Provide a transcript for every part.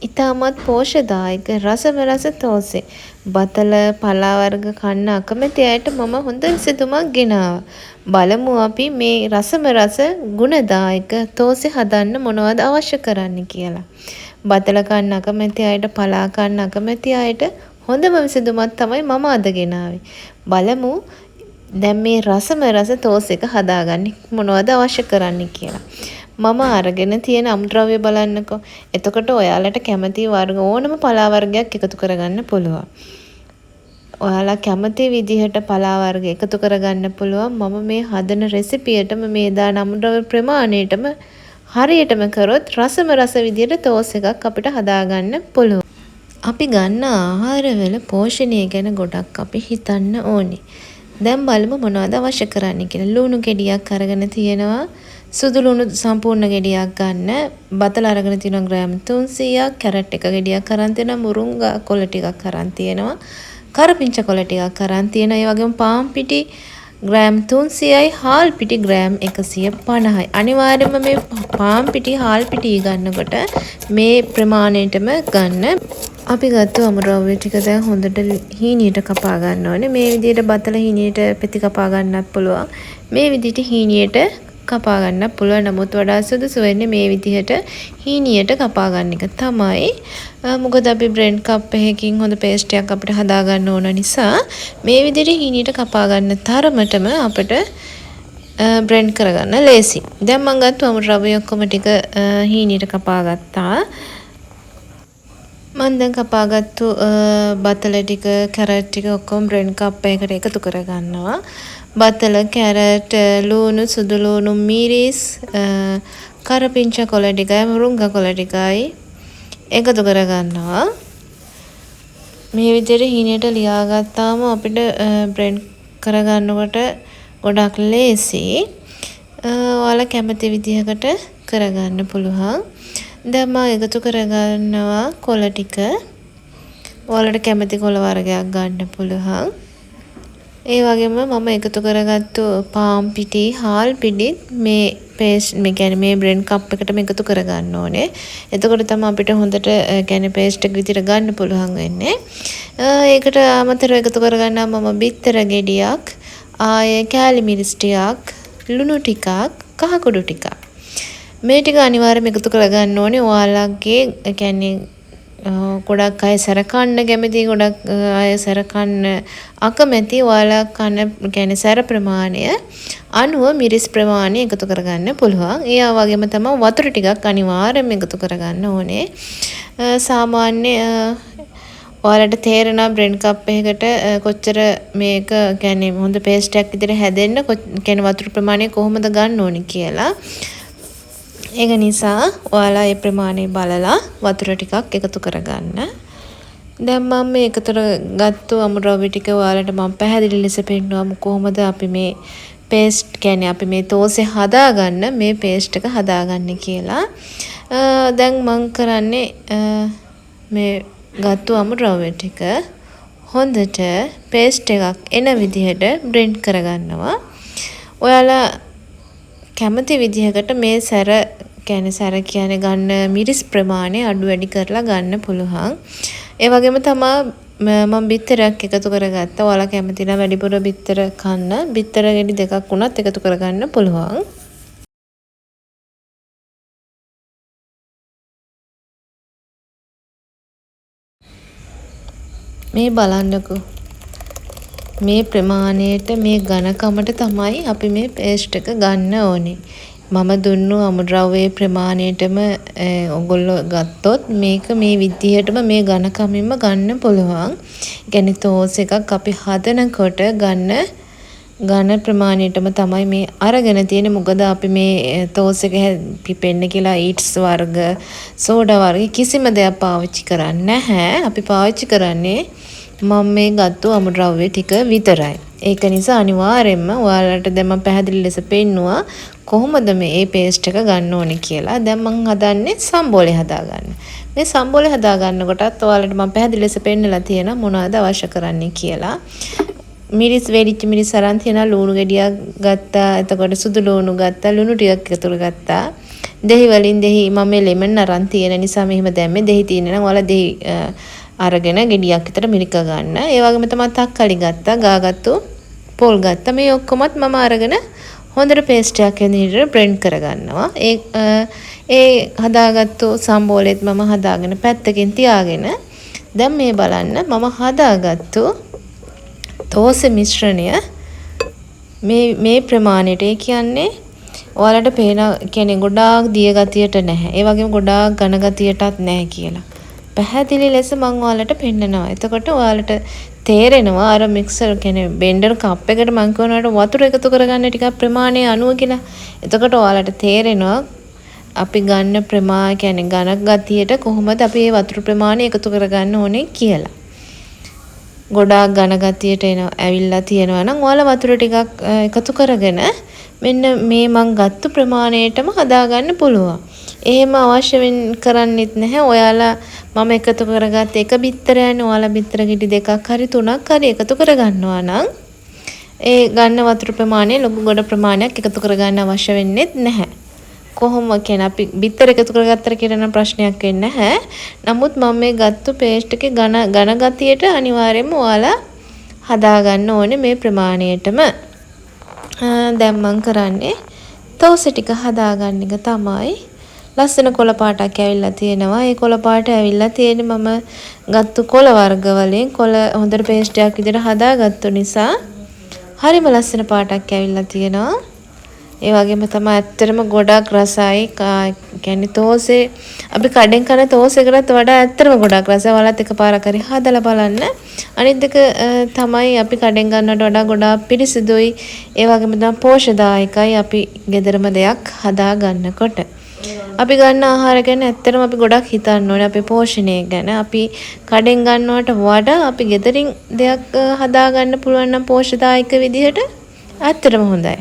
ඉතාමත් පෝෂදායක රසම රස තෝසේ. බතල පලා වර්ග කන්න අකමැති අයට මම හොඳ විසඳුමක් ගෙනාවා. බලමු අපි මේ රසම රස ගුණදායක තෝසේ හදන්න මොනවද අවශ්‍ය කරන්නේ කියලා. බතල කන්න අකමැති අයට පලා කන්න අකමැති අයට හොඳම විසඳුමක් තමයි මම අද ගෙනාවේ. බලමු දැන් මේ රසම රස තෝස් එක හදාගන්න මොනවද අවශ්‍ය කරන්නේ කියලා. මම අරගෙන තියෙන අමුද්‍රව්‍ය බලන්නකෝ. එතකොට ඔයාලට කැමති වර්ග ඕනම පලා වර්ගයක් එකතු කරගන්න පුළුවන්. ඔයාලා කැමති විදිහට පලා වර්ග එකතු කරගන්න පුළුවන්. මම මේ හදන රෙසිපියටම මේ දාන අමුද්‍රව්‍ය ප්‍රමාණයටම හරියටම කරොත් රසම රස විදිහට තෝස් එකක් අපිට හදාගන්න පුළුවන්. අපි ගන්න ආහාරවල පෝෂණය ගැන ගොඩක් අපි හිතන්න ඕනේ. දැන් බලමු මොනවද අවශ්‍ය කරන්නේ කියලා. ලුණු ගෙඩියක් අරගෙන තියෙනවා. සුදු ලුණු සම්පූර්ණ ගෙඩියක් ගන්න. බතල අරගෙන තියෙනවා ග්‍රෑම් 300ක්. කැරට් එක ගෙඩියක් අරන් තියෙනවා. මුරුංගා කොළ ටිකක් අරන් තියෙනවා. කරපිංචා කොළ ටිකක් අරන් තියෙනවා. ඒ වගේම පාන් පිටි ග්‍රෑම් 300යි. හාල් පිටි ග්‍රෑම් 150යි. අනිවාර්යයෙන්ම මේ පාන් පිටි හාල් පිටි ගන්නකොට මේ ප්‍රමාණයටම ගන්න. අපි ගත්ත අමුද්‍රව්‍ය ටික දැන් හොඳට හීනියට කපා ගන්න ඕනේ. මේ විදිහට බතල හීනියට පෙති කපා ගන්නත් පුළුවන්. මේ විදිහට හීනියට කපා ගන්නත් පුළුවන්. නමුත් වඩා සුදුසු වෙන්නේ මේ විදිහට හීනියට කපා ගන්න එක තමයි. මොකද අපි බ්‍රෙඩ් කප් එකකින් හොඳ පේස්ට් එකක් අපිට හදා ගන්න ඕන නිසා මේ විදිහට හීනියට කපා ගන්න තරමටම අපිට බ්‍රෙඩ් කරගන්න ලේසි. දැන් මම ගත්ත අමුද්‍රව්‍ය ඔක්කොම ටික හීනියට කපා ගත්තා. මම දැන් කපාගත්තු බතල ටික කැරට් ටික ඔක්කොම බ්‍රෙඩ් කප් එකකට එකතු කරගන්නවා. බතල කැරට් ලුණු සුදු ලුණු මිරිස් කරපිංචා කොළ ටිකයි මුරුංගා කොළ ටිකයි එකතු කරගන්නවා. මේ විදිහට හීනයට ලියාගත්තාම අපිට බ්‍රෙඩ් කරගන්නකොට ගොඩක් ලේසි. ඔයාලා කැමති විදිහකට කරගන්න පුළුවන්. දැන් මම එකතු කරගන්නවා කොළ ටික. ඔයාලට කැමති කොළ වර්ගයක් ගන්න පුළුවන්. ඒ වගේම මම එකතු කරගත්තු පාන් පිටි, හාල් පිටි මේ පේස්ට් මේ කියන්නේ මේ බ්‍රෙඩ් කප් එකටම එකතු කරගන්න ඕනේ. එතකොට තමයි අපිට හොඳට කියන්නේ පේස්ට් එක විදිහට ගන්න පුළුවන් වෙන්නේ. ඒකට අමතරව එකතු කරගන්නවා මම බිත්තර ගෙඩියක්, ආයේ කෑලි මිරිස් ටිකක්, ලුණු ටිකක්, කහ කුඩු ටිකක්. මේ ටික අනිවාර්යයෙන්ම එකතු කරගන්න ඕනේ. ඔයාලගේ කියන්නේ ගොඩක් අය සැර කන්න කැමති, ගොඩක් අය සැර කන්න අකමැති. ඔයාලා කන කියන්නේ සැර ප්‍රමාණය අනුව මිරිස් ප්‍රමාණය එකතු කරගන්න පුළුවන්. ඒ වගේම තමයි වතුර ටිකක් අනිවාර්යයෙන්ම එකතු කරගන්න ඕනේ. සාමාන්‍ය ඔයාලට තේරෙන බ්‍රෙඩ් කප් එකකට කොච්චර මේක කියන්නේ හොඳ පේස්ට් එකක් විදිහට හැදෙන්න කියන්නේ වතුර ප්‍රමාණය කොහොමද ගන්න ඕනේ කියලා. ඒක නිසා ඔයාලා ඒ ප්‍රමාණය බලලා වතුර ටිකක් එකතු කරගන්න. දැන් මම මේ එකතු කරගත්තු අමුද්‍රව්‍ය ටික ඔයාලට මම පැහැදිලි ලෙස පෙන්නනවා කොහොමද අපි මේ පේස්ට් කියන්නේ අපි මේ තෝසේ හදාගන්න මේ පේස්ට් එක හදාගන්න කියලා. දැන් මම කරන්නේ මේ ගත්තු අමුද්‍රව්‍ය ටික හොඳට පේස්ට් එකක් එන විදිහට බ්ලෙන්ඩ් කරගන්නවා. ඔයාලා කැමති විදිහකට මේ සැර කියන්නේ ගන්න මිරිස් ප්‍රමාණය අඩු වැඩි කරලා ගන්න පුළුවන්. ඒ වගේම තමයි මම බිත්තරයක් එකතු කරගත්තා. ඔයාලා කැමති නම් වැඩිපුර බිත්තර කන්න බිත්තර ගෙඩි දෙකක් වුණත් එකතු කරගන්න පුළුවන්. මේ බලන්නකෝ. මේ ප්‍රමාණයට මේ ඝනකමට තමයි අපි මේ පේස්ට් එක ගන්න ඕනේ. මම දුන්නු අමුද්‍රව්‍යයේ ප්‍රමාණයටම ඔයගොල්ලෝ ගත්තොත් මේක මේ විදිහටම මේ ඝනකමින්ම ගන්න පුළුවන්. ඒ කියන්නේ තෝස් එකක් අපි හදනකොට ගන්න ඝන ප්‍රමාණයටම තමයි මේ අරගෙන තියෙන්නේ. මොකද අපි මේ තෝස් එක පිපෙන්න කියලා ඊට්ස් වර්ග, සෝඩා වර්ග කිසිම දෙයක් පාවිච්චි කරන්නේ නැහැ. අපි පාවිච්චි කරන්නේ මම මේ ගත්තු අමුද්‍රව්‍ය ටික විතරයි. ඒක නිසා අනිවාර්යයෙන්ම ඔයාලට දැන් මම පැහැදිලි ලෙස පෙන්නුවා කොහොමද මේ පේස්ට් එක ගන්න ඕනේ කියලා. දැන් මම හදන්නේ සම්බෝලේ හදාගන්න. මේ සම්බෝලේ හදාගන්නකොටත් ඔයාලට මම පැහැදිලි ලෙස පෙන්නලා තියෙනවා මොනවද අවශ්‍ය කරන්නේ කියලා. මිරිස් වෙලිච්ච මිරිස් අරන් තියෙනවා. ලුණු ගෙඩියක් ගත්තා. එතකොට සුදු ලුණු ගත්තා. ලුණු ටිකක් එකතු කරගත්තා. දෙහි වලින් දෙහි මම මේ ලෙමන් අරන් තියෙන නිසා මෙහෙම දැම්මේ. දෙහි තියෙන නම් ඔයාලා දෙහි අරගෙන ගෙඩියක් විතර මිරික ගන්න. ඒ වගේම තමයි තක්කාලි ගත්තා, ගාගත්තු පොල් ගත්තා. මේ ඔක්කොමත් මම අරගෙන හොඳට පේස්ට් එකක් විදිහට බ්ලෙන්ඩ් කරගන්නවා. ඒ හදාගත්තු සම්බෝලෙත් මම හදාගෙන පැත්තකින් තියාගෙන දැන් මේ බලන්න මම හදාගත්තු තෝසෙ මිශ්‍රණය මේ ප්‍රමාණයට. ඒ කියන්නේ ඔයාලට පේන කියන්නේ ගොඩාක් දිය ගතියට නැහැ. ඒ වගේම ගොඩාක් ඝන ගතියටත් නැහැ කියලා. පැහැදිලි ලෙස මම ඔයාලට පෙන්නනවා. එතකොට ඔයාලට තේරෙනවා අර මික්සර් කියන්නේ බෙන්ඩර් කප් එකට මම කියනවාට වතුර එකතු කරගන්න ටිකක් ප්‍රමාණය අනුව කියලා. එතකොට ඔයාලට තේරෙනවා අපි ගන්න කියන්නේ ඝන ගතියට කොහොමද අපි මේ වතුර ප්‍රමාණය එකතු කරගන්න ඕනේ කියලා. ගොඩාක් ඝන ගතියට ඇවිල්ලා තියෙනවා නම් ඔයාලා වතුර ටිකක් එකතු කරගෙන මෙන්න මේ මං ගත්තු ප්‍රමාණයටම හදාගන්න පුළුවන්. එහෙම අවශ්‍ය කරන්නෙත් නැහැ. ඔයාලා මම එකතු කරගත්ත එක බිත්තරයන් ඔයාලා බිත්තර ගෙඩි දෙකක් හරි තුනක් හරි එකතු කරගන්නවා නම් ඒ ගන්න වතුර ප්‍රමාණය ලොකු ගොඩ ප්‍රමාණයක් එකතු කරගන්න අවශ්‍ය වෙන්නේ නැහැ. කොහොම කියන්නේ අපි බිත්තර එකතු කරගත්තර කියලා නම් ප්‍රශ්නයක් වෙන්නේ නැහැ. නමුත් මම මේ ගත්තු පේස්ට් එකේ ඝන ගතියට අනිවාර්යයෙන්ම ඔයාලා හදාගන්න ඕනේ මේ ප්‍රමාණයටම. දැන් මම කරන්නේ තෝසෙ ටික හදාගන්න එක තමයි. ලස්සන කොළ පාටක් ඇවිල්ලා තියෙනවා. ඒ කොළ පාට ඇවිල්ලා තියෙන්නේ මම ගත්තු කොළ වර්ග වලින් කොළ හොඳට පේස්ට් එකක් විදිහට හදාගත්තු නිසා හරිම ලස්සන පාටක් ඇවිල්ලා තියෙනවා. ඒ වගේම තමයි ඇත්තටම ගොඩක් රසයි. කියන්නේ තෝසේ අපි කඩෙන් කන තෝසෙකටත් වඩා ඇත්තටම ගොඩක් රසයි. ඔයාලත් එකපාරක් හරි හදලා බලන්න. අනිත් එක තමයි අපි කඩෙන් ගන්නවට වඩා ගොඩාක් පිරිසිදුයි. ඒ වගේම තමයි පෝෂ්‍යදායකයි අපි ගෙදරම දෙයක් හදා ගන්නකොට. අපි ගන්න ආහාර ගැන ඇත්තටම අපි ගොඩක් හිතන්න ඕනේ. අපේ පෝෂණය ගැන. අපි කඩෙන් ගන්නවට වඩා අපි ගෙදරින් දෙයක් හදා ගන්න පුළුවන් නම් පෝෂ්‍යදායක විදිහට ඇත්තටම හොඳයි.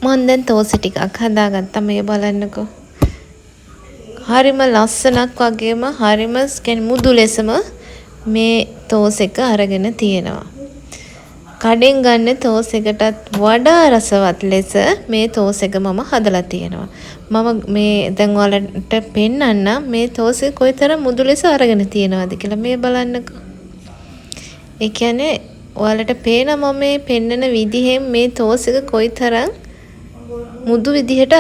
මම දැන් තෝසෙ ටිකක් හදාගත්තා. මේ බලන්නකෝ. හරිම ලස්සනක් වගේම හරිම මුදු ලෙසම මේ තෝස් එක අරගෙන තියෙනවා. කඩෙන් ගන්න තෝස් එකටත් වඩා රසවත් ලෙස මේ තෝස් එක මම හදලා තියෙනවා. මම මේ දැන් ඔයාලට පෙන්නන්න මේ තෝස් එක කොයිතරම් මුදු ලෙස අරගෙන තියෙනවද කියලා. මේ බලන්නකෝ. ඒ කියන්නේ ඔයාලට පේන මම මේ පෙන්නන විදිහෙන් මේ තෝස් එක කොයිතරම් මුදු විදිහට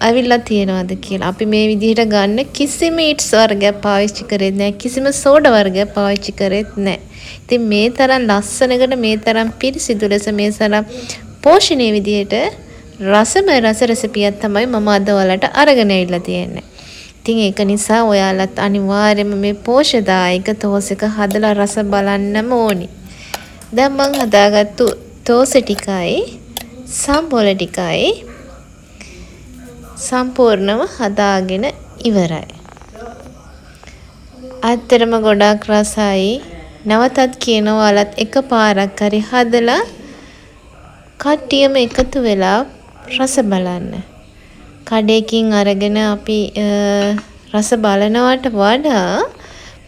අවිල්ලා තියෙනවද කියලා. අපි මේ විදිහට ගන්න කිසිම ඊට්ස් වර්ගයක් පාවිච්චි කරෙත් නැහැ. කිසිම සෝඩා වර්ගයක් පාවිච්චි කරෙත් නැහැ. ඉතින් මේ තරම් ලස්සනකට මේ තරම් පිරිසිදු ලෙස මේ තරම් පෝෂණීය විදිහට රස රෙසිපියක් තමයි මම අද ඔයාලට අරගෙන ඇවිල්ලා තියෙන්නේ. ඉතින් ඒක නිසා ඔයාලත් අනිවාර්යයෙන්ම මේ පෝෂදායක තෝස් එක හදලා රස බලන්නම ඕනි. දැන් මම හදාගත්තු තෝස් ටිකයි සම්බෝල ටිකයි සම්පූර්ණව හදාගෙන ඉවරයි. ඇත්තටම ගොඩාක් රසයි. නැවතත් කියනවා ඔයාලත් එකපාරක් හරි හදලා කට්ටියම එකතු වෙලා රස බලන්න. කඩේකින් අරගෙන අපි රස බලනවට වඩා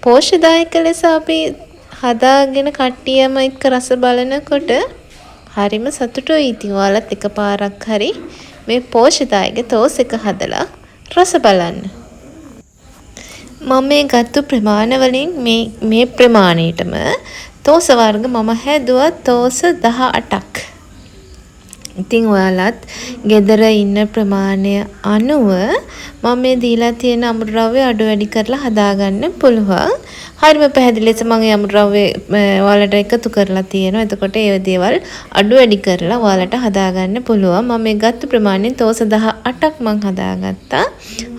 පෝෂ්‍යදායක ලෙස අපි හදාගෙන කට්ටියම එක්ක රස බලනකොට හරිම සතුටුයි. ඉතින් ඔයාලත් එකපාරක් හරි මේ පෝෂ්‍යදායක තෝස් එක හදලා රස බලන්න. මම මේ ගත්තු ප්‍රමාණ වලින් මේ ප්‍රමාණයටම තෝස වර්ග මම හැදුවා තෝස 18ක්. ඉතින් ඔයාලත් ගෙදර ඉන්න ප්‍රමාණය අනුව මම මේ දීලා තියෙන අමුද්‍රව්‍ය අඩු වැඩි කරලා හදාගන්න පුළුවන්. හරිම පැහැදිලි ලෙස මම අමුද්‍රව්‍ය ඔයාලට එකතු කරලා තියෙනවා. එතකොට ඒ දේවල් අඩු වැඩි කරලා ඔයාලට හදාගන්න පුළුවන්. මම මේ ගත්ත ප්‍රමාණයෙන් තෝස 18ක් මම හදාගත්තා.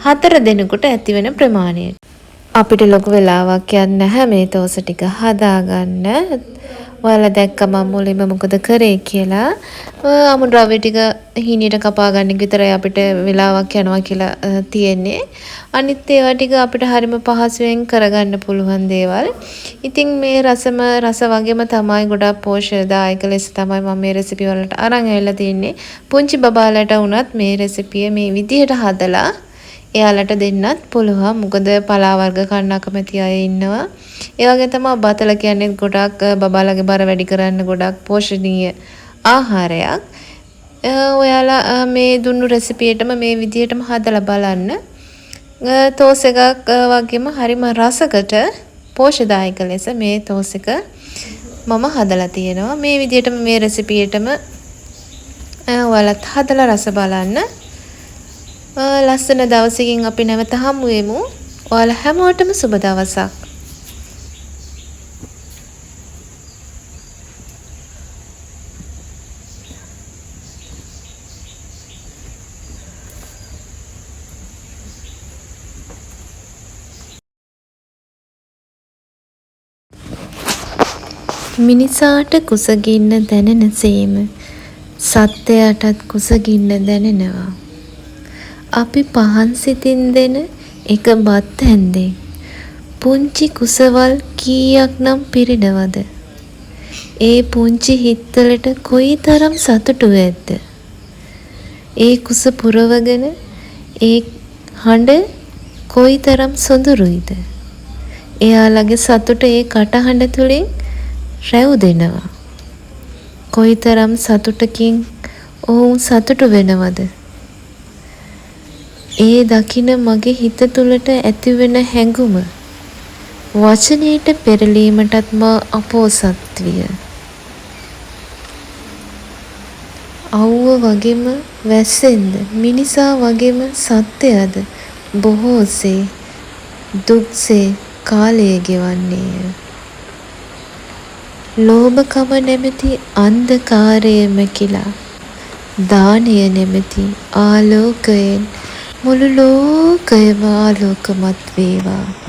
4 දෙනෙකුට ඇති වෙන ප්‍රමාණයට. අපිට ලොකු වෙලාවක් යන්නේ නැහැ මේ තෝස ටික හදාගන්න. ඔයාලා දැක්ක මම මුලින්ම මොකද කරේ කියලා. අමුද්‍රව්‍ය ටික හීනියට කපා ගන්න විතරයි අපිට වෙලාවක් යනවා කියලා තියෙන්නේ. අනිත් ඒවා ටික අපිට හරිම පහසුවෙන් කරගන්න පුළුවන් දේවල්. ඉතින් මේ රස වගේම තමයි ගොඩාක් පෝෂ්‍යදායක ලෙස තමයි මම මේ රෙසිපි වලට අරන් ඇවිල්ලා තින්නේ. පුංචි බබාලට වුණත් මේ රෙසිපිය මේ විදිහට හදලා එයාලට දෙන්නත් පුළුවන්. මොකද පලා වර්ග කන්න අකමැති අය ඉන්නවා. ඒ වගේ තමයි බතල කියන්නේ ගොඩක් බබාලගේ බර වැඩි කරන්න ගොඩක් පෝෂණීය ආහාරයක්. ඔයාලා මේ දුන්නු රෙසිපියටම මේ විදිහටම හදලා බලන්න. තෝස් එකක් වගේම හරිම රසකට පෝෂදායක ලෙස මේ තෝස් එක මම හදලා තියෙනවා. මේ විදිහටම මේ රෙසිපියටම ඔයාලත් හදලා රස බලන්න. ලස්සන දවසකින් අපි නැවත හමු වෙමු. ඔයාලා හැමෝටම සුබ දවසක්. මිනිසාට කුසගින්න දැනෙන සේම සත්වයාටත් කුසගින්න දැනෙනවා. අපි පහන් සිතින් දෙන එක බත් හැන්දෙන් පුංචි කුසවල් කීයක් නම් පිරෙනවද? ඒ පුංචි හිත්වලට කොයි තරම් සතුටු ඇද්ද? ඒ කුස පුරවගෙන ඒ හඬ කොයි තරම් සොඳුරුයිද? එයාලගේ සතුට ඒ කටහඬ තුලින් රැව් දෙනවා. කොයිතරම් සතුටකින් ඔවුන් සතුටු වෙනවද? ඒ දකින මගේ හිත තුළට ඇතිවෙන හැඟුම වචනයට පෙරලීමටත් මා අපෝසත් විය. අවුව වගේම වැස්සෙන්ද මිනිසා වගේම සත්‍යයද බොහෝසේ දුක්සේ කාලය ගෙවන්නේය. ලෝභකම නැමැති අන්ධකාරය මැකිලා දානය නැමැති ආලෝකයෙන් මුළු ලෝකයම ආලෝකමත් වේවා.